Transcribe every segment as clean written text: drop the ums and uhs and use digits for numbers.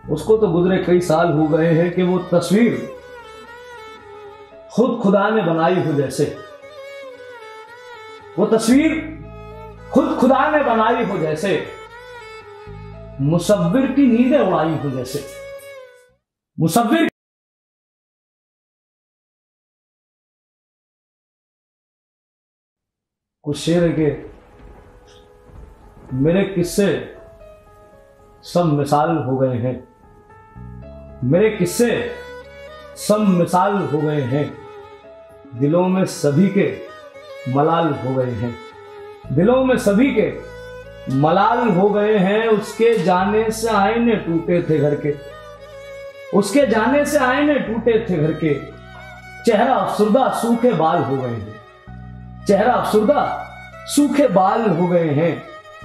उसको तो गुजरे कई साल हो गए हैं कि वो तस्वीर खुद खुदा ने बनाई हो जैसे, वो तस्वीर खुद खुदा ने बनाई हो जैसे, मुसव्विर की नींदें उड़ाई हो जैसे। मुसव्विर कुछ शेर है कि मेरे किस्से सब मिसाल हो गए हैं, मेरे किस्से सब मिसाल हो गए हैं, दिलों में सभी के मलाल हो गए हैं, दिलों में सभी के मलाल हो गए हैं। उसके जाने से आईने टूटे थे घर के, उसके जाने से आईने टूटे थे घर के, चेहरा अफसुर्दा सूखे बाल हो गए हैं, चेहरा अफसुर्दा सूखे बाल हो गए हैं।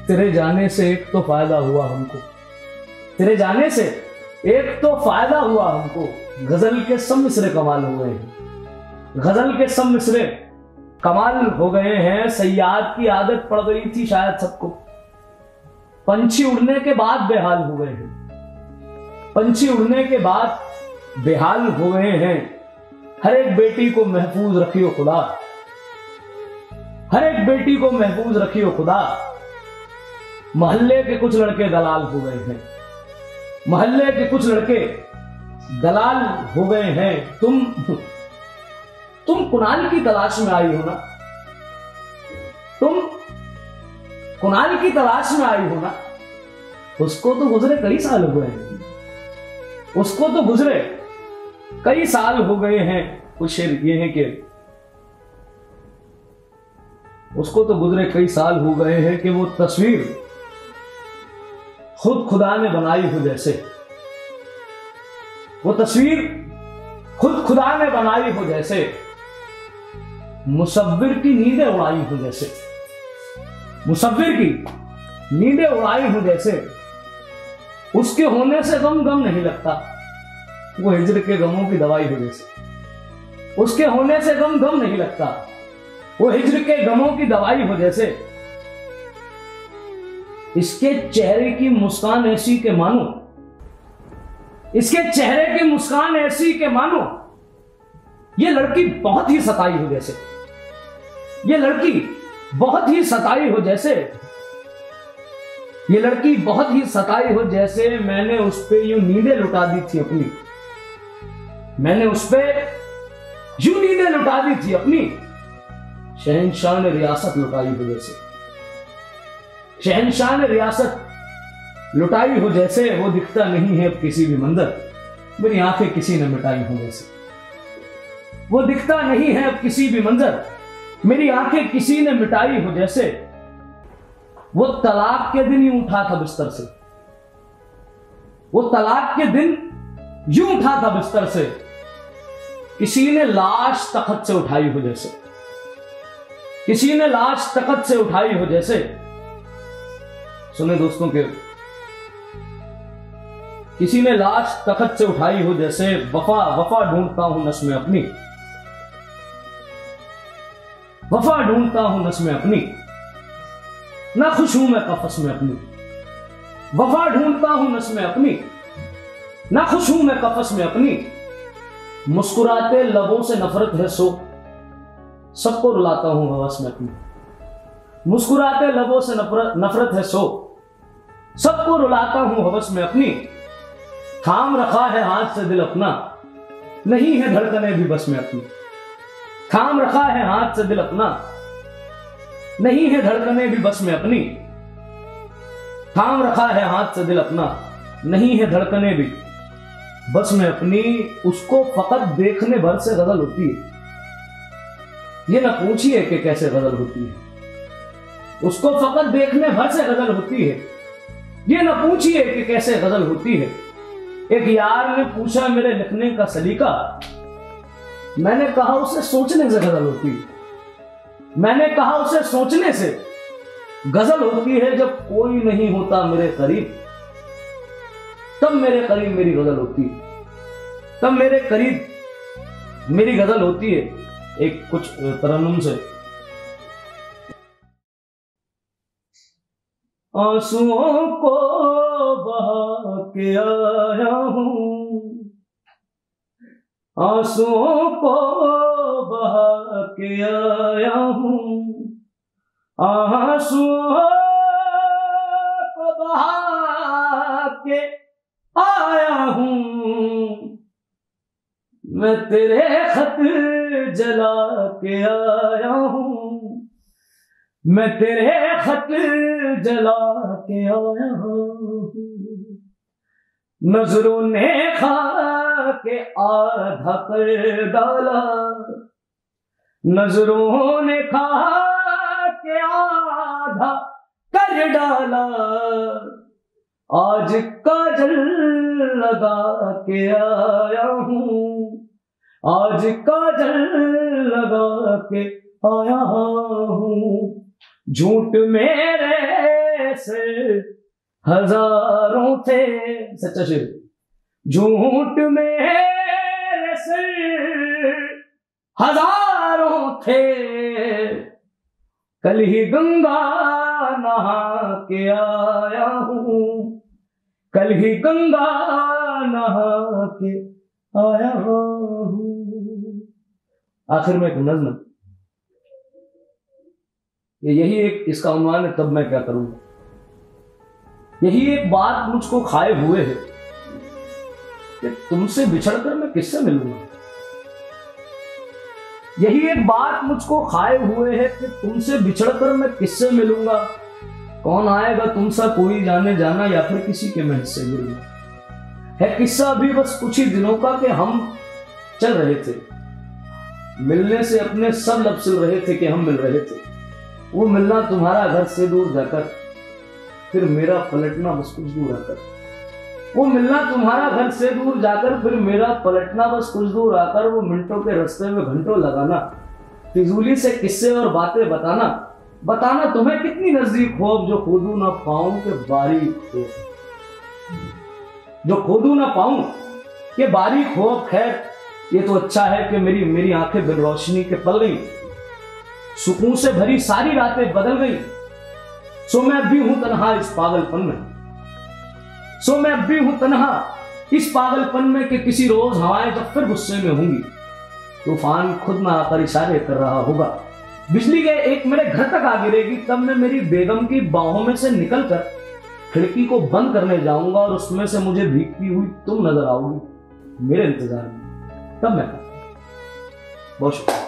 तेरे जाने से एक तो फायदा हुआ हमको, तेरे जाने से एक तो फायदा हुआ हमको। गजल के सब मिसरे कमाल हो गए हैं, गजल के सब मिसरे कमाल हो गए हैं। सयाद की आदत पड़ गई थी शायद सबको, पंछी उड़ने के बाद बेहाल हो गए हैं, पंछी उड़ने के बाद बेहाल हो गए हैं। हर एक बेटी को महफूज रखियो खुदा, हर एक बेटी को महफूज रखियो खुदा। मोहल्ले के कुछ लड़के दलाल हो गए हैं, मोहल्ले के कुछ लड़के दलाल हो गए हैं। तुम कुणाल की तलाश में आई हो ना, तुम कुणाल की तलाश में आई हो ना। उसको तो गुजरे कई साल हो गए हैं, उसको तो गुजरे कई साल हो गए हैं। कुछ शेर ये है कि उसको तो गुजरे कई साल हो गए हैं कि वो तस्वीर खुद खुदा ने बनाई हो जैसे, वो तस्वीर खुद खुदा ने बनाई हो जैसे, मुसव्विर की नींदें उड़ाई हो जैसे, मुसव्विर की नींदें उड़ाई हो जैसे। उसके होने से गम नहीं लगता, वो हिजर के गमों की दवाई हो जैसे, उसके होने से गम नहीं लगता, वो हिजर के गमों की दवाई हो जैसे। इसके चेहरे की मुस्कान ऐसी के मानो, इसके चेहरे की मुस्कान ऐसी के मानो ये लड़की बहुत ही सताई हो जैसे, ये लड़की बहुत ही सताई हो जैसे, ये लड़की बहुत ही सताई हो जैसे। मैंने उस पे यूं नींदें लुटा दी थी अपनी, मैंने उस पे यूं नींदें लुटा दी थी अपनी। शहंशाह ने रियासत लुटाई हो जैसे, शहंशाह ने रियासत लुटाई हो जैसे। वो दिखता नहीं है अब किसी भी मंजर, मेरी आंखें किसी ने मिटाई हो जैसे, वो दिखता नहीं है अब किसी भी मंजर, मेरी आंखें किसी ने मिटाई हो जैसे। वो तलाक के दिन यूं उठा था बिस्तर से, वो तलाक के दिन यूं उठा था बिस्तर से, किसी ने लाश तख्त से उठाई हो जैसे, किसी ने लाश तख्त से उठाई हो जैसे। सुने दोस्तों के, किसी ने लाश तख्त से उठाई हो जैसे। वफा वफा ढूंढता हूं नस में अपनी, वफा ढूंढता हूं नस में अपनी, ना खुश हूं मैं कफस में अपनी। वफा ढूंढता हूं नस में अपनी, ना खुश हूं मैं कफस में अपनी। मुस्कुराते लबों से नफरत है सो, सबको रुलाता हूं हवस में अपनी। मुस्कुराते लबों से नफरत है सो, सबको रुलाता हूं हवस में अपनी। थाम रखा है हाथ से दिल अपना, नहीं है धड़कने भी बस में अपनी। थाम रखा है हाथ से दिल अपना, नहीं है धड़कने भी बस में अपनी। थाम रखा है हाथ से दिल अपना, नहीं है धड़कने भी बस में अपनी। उसको फकत देखने भर से गजल होती है, ये ना पूछिए कि कैसे गजल होती है। उसको फकत देखने भर से गजल होती है, ये ना पूछिए कि कैसे गजल होती है। एक यार ने पूछा मेरे लिखने का सलीका, मैंने कहा उसे सोचने से गजल होती है। मैंने कहा उसे सोचने से गजल होती है। जब कोई नहीं होता मेरे करीब, तब मेरे करीब मेरी गजल होती है, तब मेरे करीब मेरी गजल होती है। एक कुछ तरन्नुम से आंसुओं को बहा के आया हूँ, आंसुओं को बहा के आया हूँ, आंसुओं को बहा के आया हूँ। मैं तेरे खत जला के आया हूँ, मैं तेरे खत जला के आया हूँ। नजरों ने खा के आधा कर डाला, नजरों ने खा के आधा कर डाला। आज काजल लगा के आया हूँ, आज काजल लगा के आया हूँ। झूठ मेरे से हजारों थे, सच्चा शेर, झूठ मेरे से हजारों थे। कल ही गंगा नहा के आया हूँ, कल ही गंगा नहा के आया हूँ। आखिर में एक नज्म, यही एक इसका उन्वान है, तब मैं क्या करूंगा। यही एक बात मुझको खाए हुए है कि तुमसे बिछड़कर मैं किससे मिलूंगा। यही एक बात मुझको खाए हुए है कि तुमसे बिछड़कर मैं किससे मिलूंगा। कौन आएगा तुमसा कोई जाने जाना, या फिर किसी के मैं हिस्से मिलूंगा। है किस्सा अभी बस कुछ ही दिनों का कि हम चल रहे थे, मिलने से अपने सब लब सिल रहे थे कि हम मिल रहे थे। वो मिलना तुम्हारा घर से दूर जाकर, फिर मेरा पलटना बस कुछ दूर आकर। वो मिलना तुम्हारा घर से दूर जाकर, फिर मेरा पलटना बस कुछ दूर आकर। वो मिनटों के रास्ते में घंटों लगाना, फिजूली से किस्से और बातें बताना, बताना तुम्हें कितनी नजदीक हो। अब जो खोदू ना पाऊं कि बारीक हो, जो खोदू ना पाऊं कि बारीक हो। खैर ये तो अच्छा है कि मेरी आंखें बिन रोशनी के पल गई, सुकून से भरी सारी रातें बदल गई। सो मैं अब भी हूं तन्हा इस पागलपन में, सो मैं अब भी हूं तन्हा इस पागलपन में कि किसी रोज हवाएं जब फिर गुस्से में होंगी, तूफान खुद ना आकर इशारे कर रहा होगा। बिजली के एक मेरे घर तक आ गिरेगी, तब मैं मेरी बेगम की बाहों में से निकलकर खिड़की को बंद करने जाऊंगा और उसमें से मुझे भीगती हुई तुम नजर आओगी मेरे इंतजार में। तब मैं बहुत शुक्रिया।